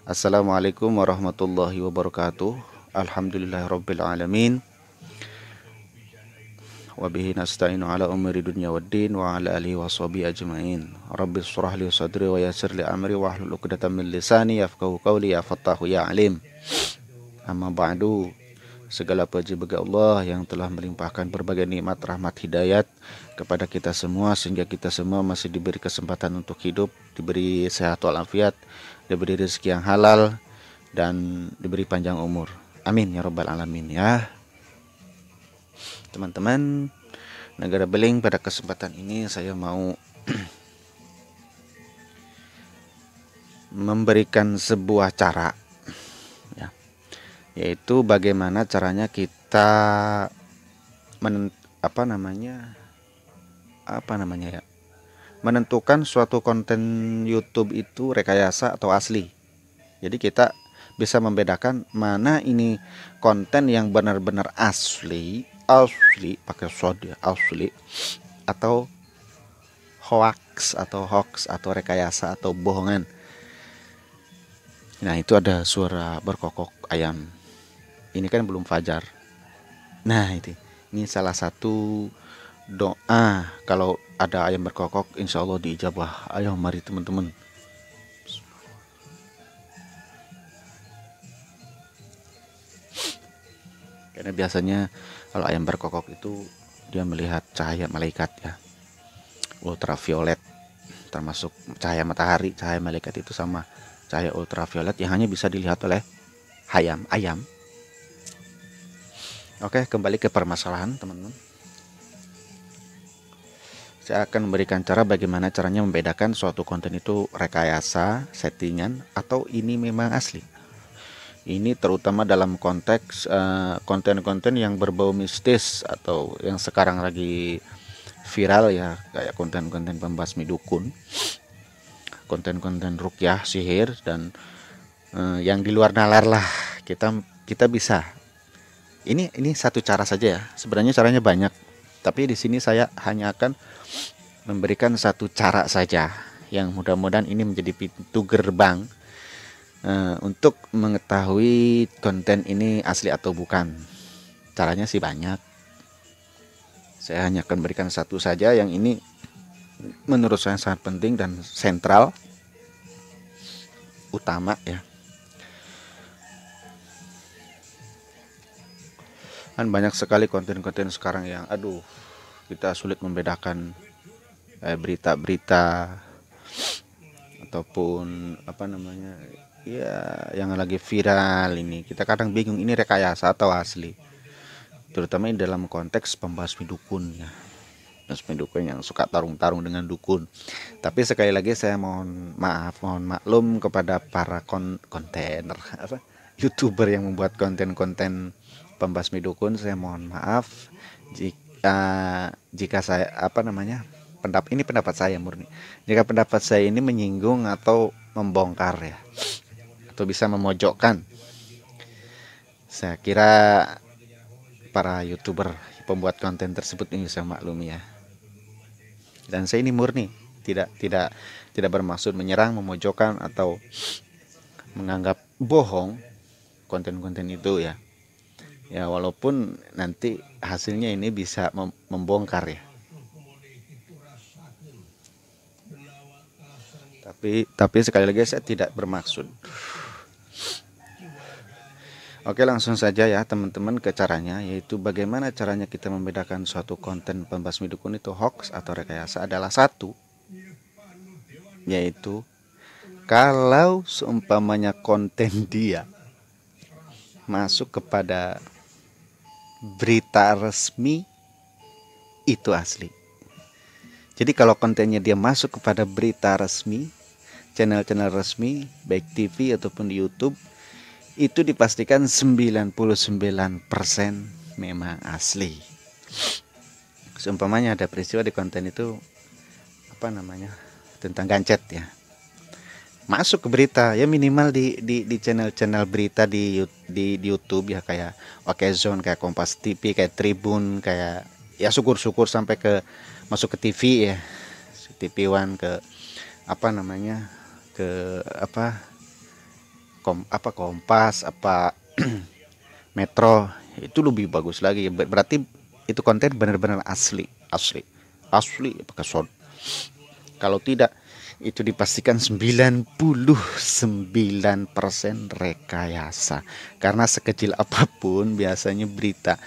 Assalamualaikum warahmatullahi wabarakatuh. Alhamdulillahirabbil alamin. Wa bihi nasta'inu ala umuri dunya waddin wa ala alihi washabihi ajmain. Rabbi shrah li sadri wa yassir li amri wa hlul 'uqdatam min lisani yafqahu qawli ya fattahu ya alim. Amma ba'du. Segala puji bagi Allah yang telah melimpahkan berbagai nikmat, rahmat, hidayat kepada kita semua sehingga kita semua masih diberi kesempatan untuk hidup, diberi sehat walafiat, diberi rezeki yang halal dan diberi panjang umur. Amin ya rabbal alamin ya. Teman-teman Negara Beling, pada kesempatan ini saya mau memberikan sebuah cara ya, yaitu bagaimana caranya kita menentukan suatu konten YouTube itu rekayasa atau asli. Jadi kita bisa membedakan mana ini konten yang benar-benar asli pakai shod ya, asli, atau hoax atau rekayasa atau bohongan. Nah, itu ada suara berkokok ayam. Ini kan belum fajar. Nah, ini salah satu doa kalau ada ayam berkokok, insya Allah diijabah. Ayo mari teman-teman. Karena biasanya kalau ayam berkokok itu dia melihat cahaya malaikat ya, ultraviolet, termasuk cahaya matahari. Cahaya malaikat itu sama cahaya ultraviolet yang hanya bisa dilihat oleh ayam. Oke, kembali ke permasalahan teman-teman. Saya akan memberikan cara bagaimana caranya membedakan suatu konten itu rekayasa, settingan, atau ini memang asli. Ini terutama dalam konteks konten-konten yang berbau mistis atau yang sekarang lagi viral ya, kayak konten-konten pembasmi dukun, konten-konten rukyah, sihir, dan yang di luar nalar lah. Kita bisa. Ini satu cara saja ya. Sebenarnya caranya banyak, tapi di sini saya hanya akan memberikan satu cara saja yang mudah-mudahan ini menjadi pintu gerbang untuk mengetahui konten ini asli atau bukan. Caranya sih banyak. Saya hanya akan berikan satu saja yang ini menurut saya sangat penting dan sentral, utama ya. Kan banyak sekali konten-konten sekarang yang kita sulit membedakan berita-berita ataupun ya yang lagi viral ini. Kita kadang bingung ini rekayasa atau asli, terutama ini dalam konteks pembasmi dukun ya, pembasmi dukun yang suka tarung-tarung dengan dukun. Tapi sekali lagi saya mohon maklum kepada para kontainer YouTuber yang membuat konten-konten pembasmi dukun. Saya mohon maaf jika saya pendapat saya murni. Jika pendapat saya ini menyinggung atau membongkar ya, atau bisa memojokkan, saya kira para YouTuber pembuat konten tersebut ini bisa maklumi ya. Dan saya ini murni tidak bermaksud menyerang, memojokkan, atau menganggap bohong konten-konten itu ya. Ya, walaupun nanti hasilnya ini bisa membongkar ya. Tapi sekali lagi saya tidak bermaksud. Oke, langsung saja ya teman-teman ke caranya, yaitu bagaimana caranya kita membedakan suatu konten pembasmi dukun itu hoax atau rekayasa adalah satu, yaitu kalau seumpamanya konten dia masuk kepada berita resmi, itu asli. Jadi kalau kontennya dia masuk kepada berita resmi, channel-channel resmi, baik TV ataupun di YouTube, itu dipastikan 99% memang asli. Seumpamanya ada peristiwa di konten itu tentang gancet ya, masuk ke berita ya, minimal di channel-channel berita di YouTube ya, kayak Okezone, kayak Kompas TV, kayak Tribun, kayak ya syukur-syukur sampai ke masuk ke TV ya, TV One, ke Kompas, apa Metro, itu lebih bagus lagi. Berarti itu konten benar-benar asli, asli, asli. Apakah sound? Kalau tidak, itu dipastikan 99% rekayasa. Karena sekecil apapun biasanya berita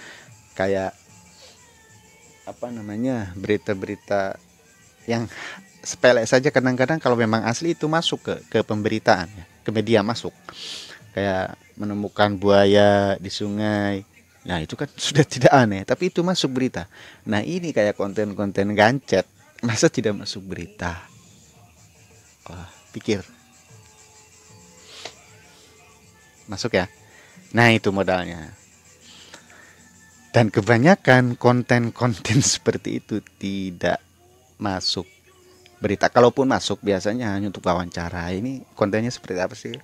kayak apa namanya, berita-berita yang sepele saja kadang-kadang kalau memang asli itu masuk ke pemberitaan ya, ke media masuk. Kayak menemukan buaya di sungai. Nah, itu kan sudah tidak aneh, tapi itu masuk berita. Nah, ini kayak konten-konten gancet, masa tidak masuk berita? Wah, pikir. Masuk ya? Nah, itu modalnya. Dan kebanyakan konten-konten seperti itu tidak masuk berita. Kalaupun masuk biasanya hanya untuk wawancara. Ini kontennya seperti apa sih?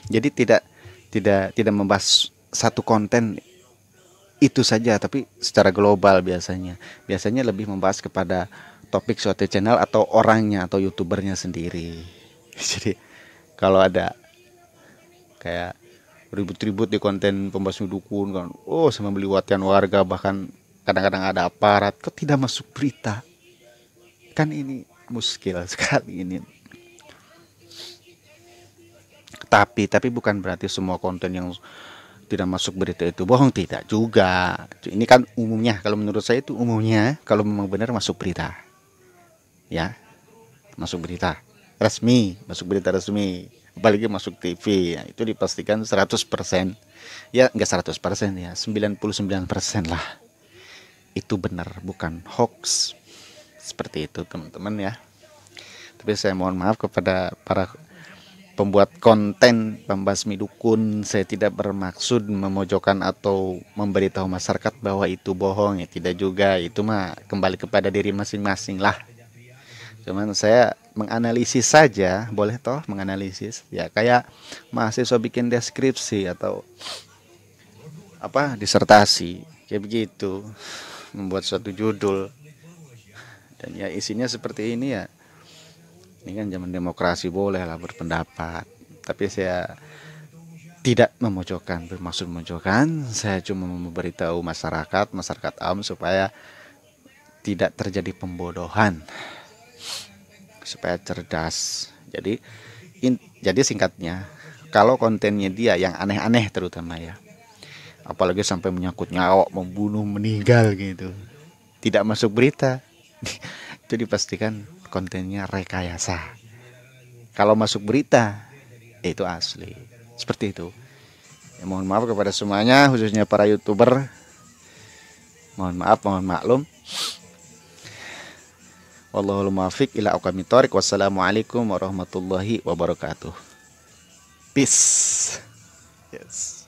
Jadi tidak membahas satu konten itu saja, tapi secara global biasanya. Biasanya lebih membahas kepada topik suatu channel atau orangnya atau youtubernya sendiri. Jadi kalau ada kayak ribut-ribut di konten pembasmi dukun kan, oh sama meliwatkan warga, bahkan kadang-kadang ada aparat, kok tidak masuk berita? Kan ini muskil sekali ini. Tapi bukan berarti semua konten yang tidak masuk berita itu bohong, tidak juga. Ini kan umumnya, kalau menurut saya itu umumnya, kalau memang benar masuk berita. Ya, masuk berita resmi, masuk berita resmi. Apalagi masuk TV, ya, itu dipastikan 100%. Ya, enggak 100% ya, 99% lah. Itu benar, bukan hoax. Seperti itu, teman-teman ya. Tapi saya mohon maaf kepada para pembuat konten pembasmi dukun, saya tidak bermaksud memojokkan atau memberitahu masyarakat bahwa itu bohong, ya tidak juga. Itu mah kembali kepada diri masing-masing lah. Cuman saya menganalisis saja, boleh toh menganalisis ya, kayak mahasiswa bikin deskripsi atau apa disertasi kayak begitu, membuat suatu judul dan ya isinya seperti ini ya. Ini kan zaman demokrasi, boleh lah berpendapat, tapi saya tidak memojokkan, bermaksud memojokkan. Saya cuma memberitahu masyarakat awam supaya tidak terjadi pembodohan, supaya cerdas. Jadi singkatnya, kalau kontennya dia yang aneh-aneh terutama ya, apalagi sampai menyangkut nyawa, membunuh, meninggal gitu, tidak masuk berita. Itu dipastikan kontennya rekayasa. Kalau masuk berita, itu asli. Seperti itu. Ya, mohon maaf kepada semuanya, khususnya para YouTuber. Mohon maaf, mohon maklum. Wallahul muwaffiq ila aqwamit thoriq. Wassalamualaikum warahmatullahi wabarakatuh. Peace. Yes.